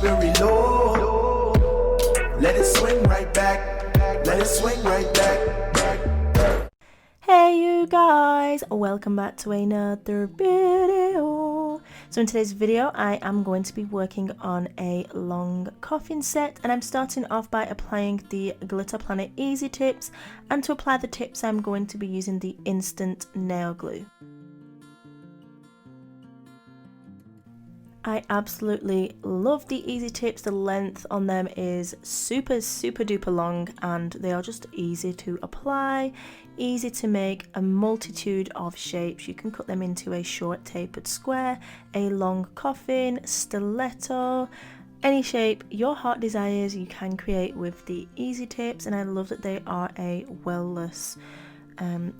very low. Let it swing right back. Let it swing right back. Hey you guys, welcome back to another video. So in today's video I am going to be working on a long coffin set, and I'm starting off by applying the Glitter Planet Easy Tips, and to apply the tips I'm going to be using the instant nail glue. I absolutely love the Easy Tips. The length on them is super duper long, and they are just easy to apply, easy to make a multitude of shapes. You can cut them into a short tapered square, a long coffin, stiletto, any shape your heart desires you can create with the Easy Tips. And I love that they are a well-less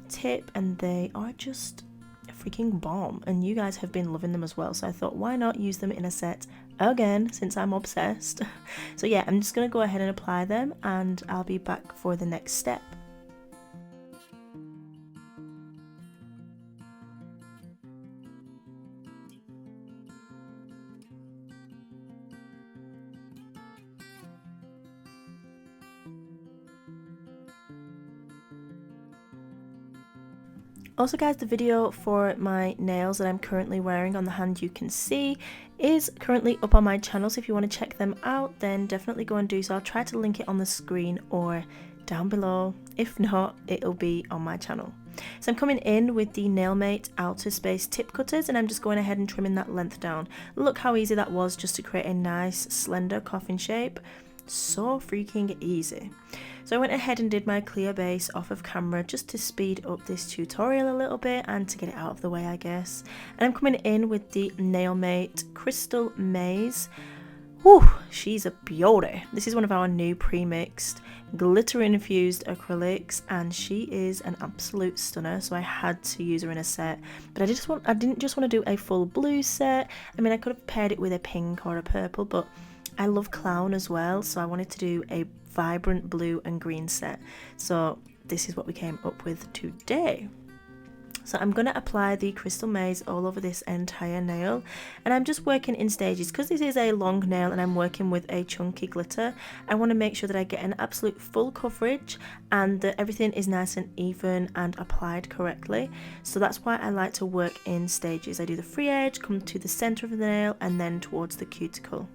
tip, and they are just freaking bomb, and you guys have been loving them as well, so I thought why not use them in a set again since I'm obsessed. So yeah, I'm just gonna go ahead and apply them, and I'll be back for the next step. Also guys, the video for my nails that I'm currently wearing on the hand you can see is currently up on my channel, so if you want to check them out then definitely go and do so. I'll try to link it on the screen or down below. If not, it'll be on my channel. So I'm coming in with the Nailmate Outer Space tip cutters, and I'm just going ahead and trimming that length down. Look how easy that was just to create a nice slender coffin shape. So freaking easy. So I went ahead and did my clear base off of camera just to speed up this tutorial a little bit and to get it out of the way, I guess. And I'm coming in with the Nailmate Crystal Maze. Whew, she's a beauty. This is one of our new pre-mixed glitter infused acrylics, and she is an absolute stunner, so I had to use her in a set. But I didn't just want to do a full blue set. I mean, I could have paired it with a pink or a purple, but I love clown as well, so I wanted to do a vibrant blue and green set. So this is what we came up with today. So I'm going to apply the Crystal Maze all over this entire nail, and I'm just working in stages because this is a long nail and I'm working with a chunky glitter. I want to make sure that I get an absolute full coverage and that everything is nice and even and applied correctly. So that's why I like to work in stages. I do the free edge, come to the center of the nail, and then towards the cuticle.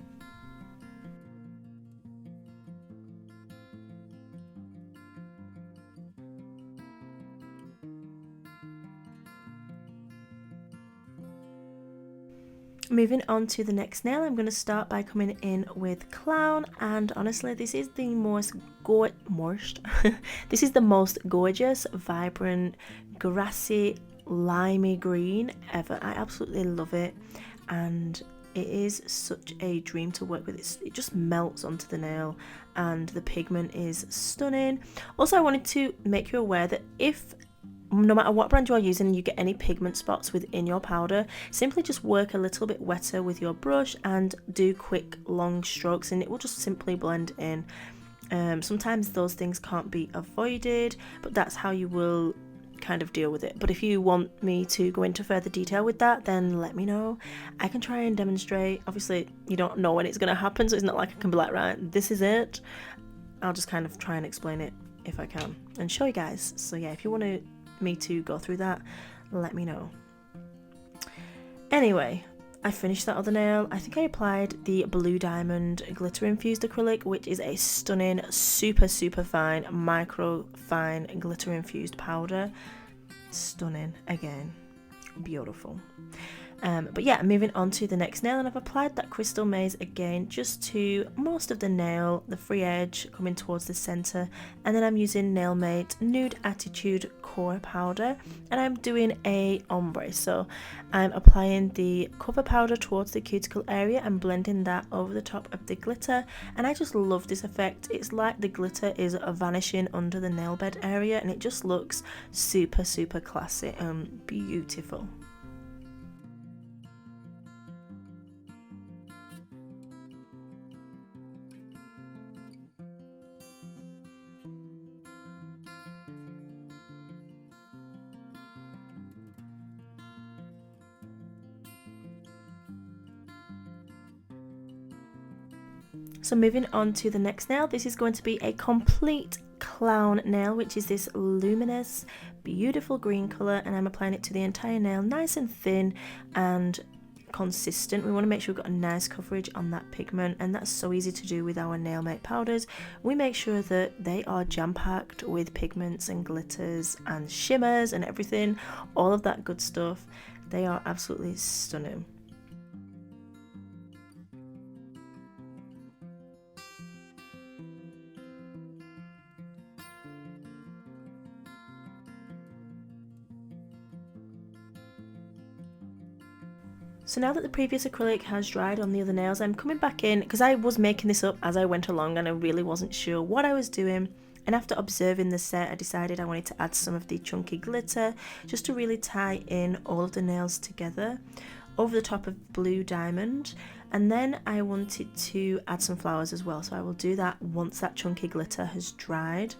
Moving on to the next nail, I'm going to start by coming in with Clown, and honestly this is the most this is the most gorgeous, vibrant, grassy, limey green ever. I absolutely love it, and it is such a dream to work with. It just melts onto the nail, and the pigment is stunning. Also, I wanted to make you aware that if no matter what brand you are using, you get any pigment spots within your powder, simply just work a little bit wetter with your brush and do quick long strokes, and it will just simply blend in. Sometimes those things can't be avoided, but that's how you will kind of deal with it. But if you want me to go into further detail with that, then let me know. I can try and demonstrate. Obviously you don't know when it's going to happen, so it's not like I can be like, right, this is it. I'll just kind of try and explain it if I can and show you guys. So yeah, if you want me to go through that, let me know. Anyway, I finished that other nail. I think I applied the Blue Diamond glitter infused acrylic, which is a stunning, super fine, micro fine glitter infused powder. Stunning again, beautiful. But yeah, moving on to the next nail, and I've applied that Crystal Maze again just to most of the nail, the free edge coming towards the center, and then I'm using Nailmate Nude Attitude Core Powder, and I'm doing a ombre. So I'm applying the cover powder towards the cuticle area and blending that over the top of the glitter, and I just love this effect. It's like the glitter is vanishing under the nail bed area, and it just looks super classy and beautiful. So moving on to the next nail, this is going to be a complete clown nail, which is this luminous, beautiful green colour, and I'm applying it to the entire nail, nice and thin and consistent. We want to make sure we've got a nice coverage on that pigment, and that's so easy to do with our nail make powders. We make sure that they are jam-packed with pigments and glitters and shimmers and everything, all of that good stuff. They are absolutely stunning. So now that the previous acrylic has dried on the other nails, I'm coming back in, because I was making this up as I went along and I really wasn't sure what I was doing. And after observing the set, I decided I wanted to add some of the chunky glitter just to really tie in all of the nails together over the top of blue diamond. And then I wanted to add some flowers as well, so I will do that once that chunky glitter has dried.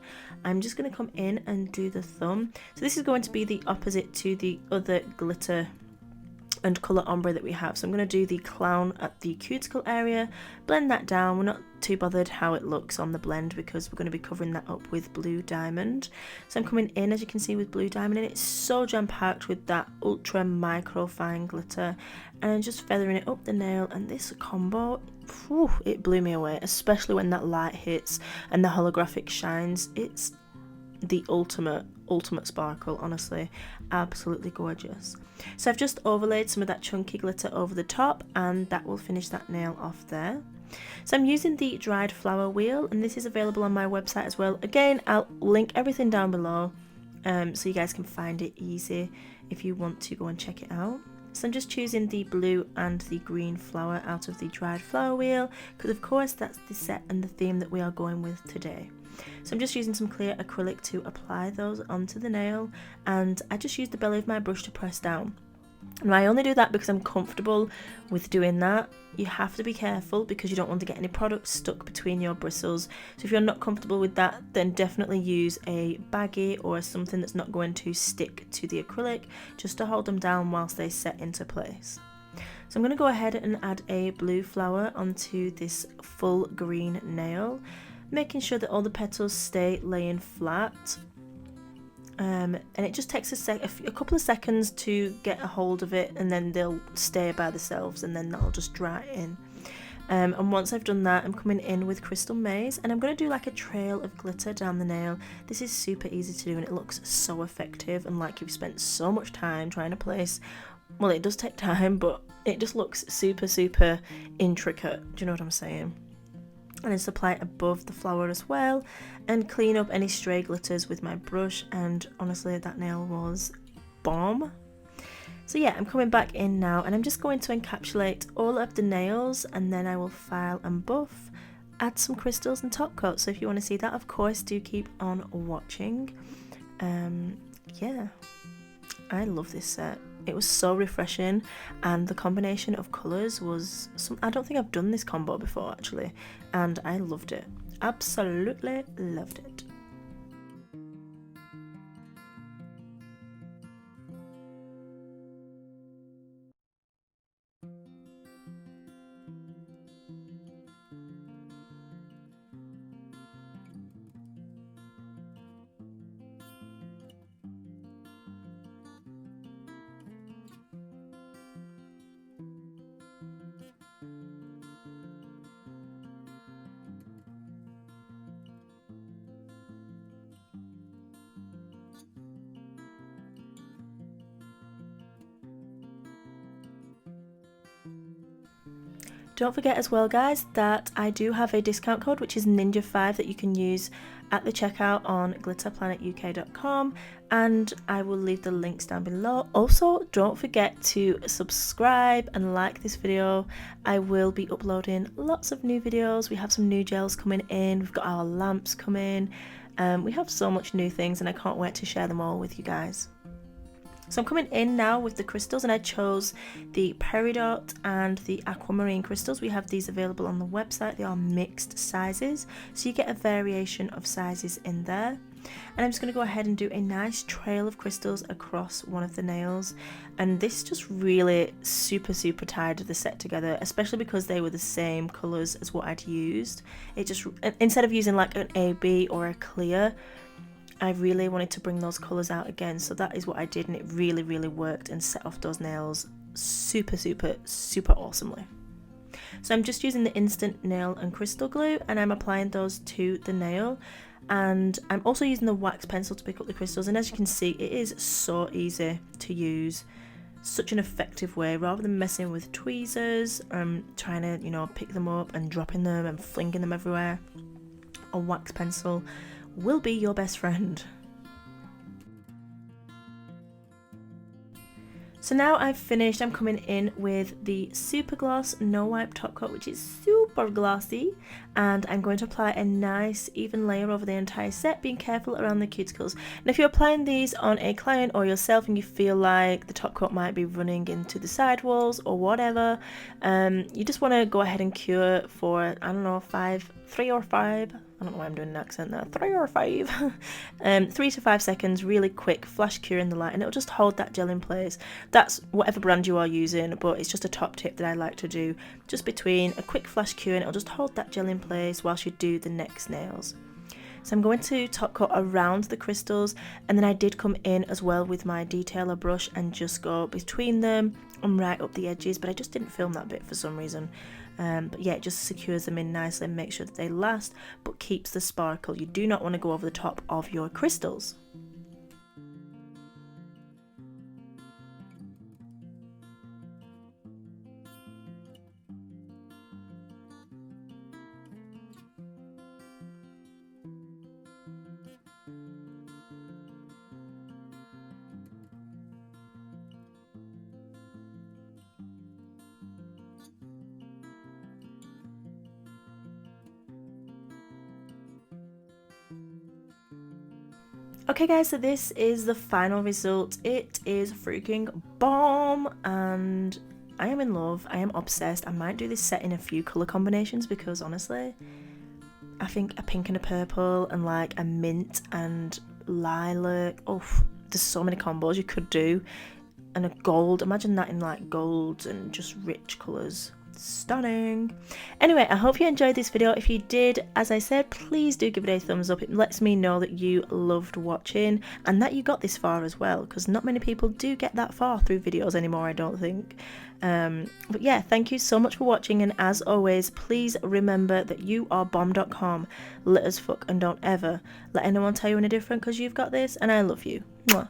I'm just going to come in and do the thumb. So this is going to be the opposite to the other glitter and colour ombre that we have. So I'm going to do the clown at the cuticle area, blend that down. We're not too bothered how it looks on the blend because we're going to be covering that up with blue diamond. So I'm coming in, as you can see, with blue diamond, and it's so jam-packed with that ultra micro fine glitter, and just feathering it up the nail. And this combo, whew, it blew me away, especially when that light hits and the holographic shines. It's the ultimate sparkle, honestly, absolutely gorgeous. So I've just overlaid some of that chunky glitter over the top, and that will finish that nail off there. So I'm using the dried flower wheel, and this is available on my website as well. Again, I'll link everything down below so you guys can find it easy if you want to go and check it out. So I'm just choosing the blue and the green flower out of the dried flower wheel, because of course that's the set and the theme that we are going with today. So I'm just using some clear acrylic to apply those onto the nail, and I just use the belly of my brush to press down. And I only do that because I'm comfortable with doing that. You have to be careful because you don't want to get any product stuck between your bristles. So if you're not comfortable with that, then definitely use a baggie or something that's not going to stick to the acrylic, just to hold them down whilst they set into place. So I'm going to go ahead and add a blue flower onto this full green nail, making sure that all the petals stay laying flat. And it just takes a couple of seconds to get a hold of it, and then they'll stay by themselves, and then that'll just dry in. And once I've done that, I'm coming in with Crystal Maze, and I'm going to do like a trail of glitter down the nail. This is super easy to do, and it looks so effective, and like you've spent so much time trying to place. Well, it does take time, but it just looks super intricate. Do you know what I'm saying? And just apply it above the flower as well, and clean up any stray glitters with my brush. And honestly, that nail was bomb. So yeah, I'm coming back in now, and I'm just going to encapsulate all of the nails, and then I will file and buff, add some crystals and top coat. So if you want to see that, of course, do keep on watching. Yeah, I love this set. It was so refreshing, and the combination of colours was I don't think I've done this combo before actually, and I loved it. Absolutely loved it. Don't forget as well, guys, that I do have a discount code, which is Ninja5, that you can use at the checkout on glitterplanetuk.com, and I will leave the links down below. Also, don't forget to subscribe and like this video. I will be uploading lots of new videos. We have some new gels coming in. We've got our lamps coming. We have so much new things, and I can't wait to share them all with you guys. So I'm coming in now with the crystals, and I chose the Peridot and the Aquamarine crystals. We have these available on the website. They are mixed sizes, so you get a variation of sizes in there. And I'm just going to go ahead and do a nice trail of crystals across one of the nails, and this just really super tied the set together, especially because they were the same colours as what I'd used. It just, instead of using like an AB or a clear, I really wanted to bring those colours out again, so that is what I did, and it really worked and set off those nails super awesomely. So I'm just using the instant nail and crystal glue, and I'm applying those to the nail, and I'm also using the wax pencil to pick up the crystals. And as you can see, it is so easy to use, such an effective way, rather than messing with tweezers, trying to, you know, pick them up and dropping them and flinging them everywhere. A wax pencil will be your best friend. So now I've finished, I'm coming in with the Super Gloss No Wipe Top Coat, which is super glossy, and I'm going to apply a nice even layer over the entire set, being careful around the cuticles. And if you're applying these on a client or yourself and you feel like the top coat might be running into the side walls or whatever, you just want to go ahead and cure for, I don't know, 3 or 5, I don't know why I'm doing an accent there, 3 or 5, 3 to 5 seconds, really quick flash cure in the light, and it'll just hold that gel in place. That's whatever brand you are using, but it's just a top tip that I like to do, just between a quick flash cure, and it'll just hold that gel in place whilst you do the next nails. So I'm going to top coat around the crystals, and then I did come in as well with my detailer brush and just go between them and right up the edges, but I just didn't film that bit for some reason. But yeah, it just secures them in nicely and makes sure that they last, but keeps the sparkle. You do not want to go over the top of your crystals. Okay guys, so this is the final result. It is freaking bomb, and I am in love. I am obsessed. I might do this set in a few colour combinations, because honestly, I think a pink and a purple and like a mint and lilac, oh, there's so many combos you could do. And a gold, imagine that in like golds and just rich colours. Stunning. Anyway, I hope you enjoyed this video. If you did, as I said, please do give it a thumbs up. It lets me know that you loved watching and that you got this far as well, because not many people do get that far through videos anymore, I don't think. But yeah, thank you so much for watching, and as always, please remember that you are bomb.com. Lit as fuck, and don't ever let anyone tell you any different, because you've got this and I love you. Mwah.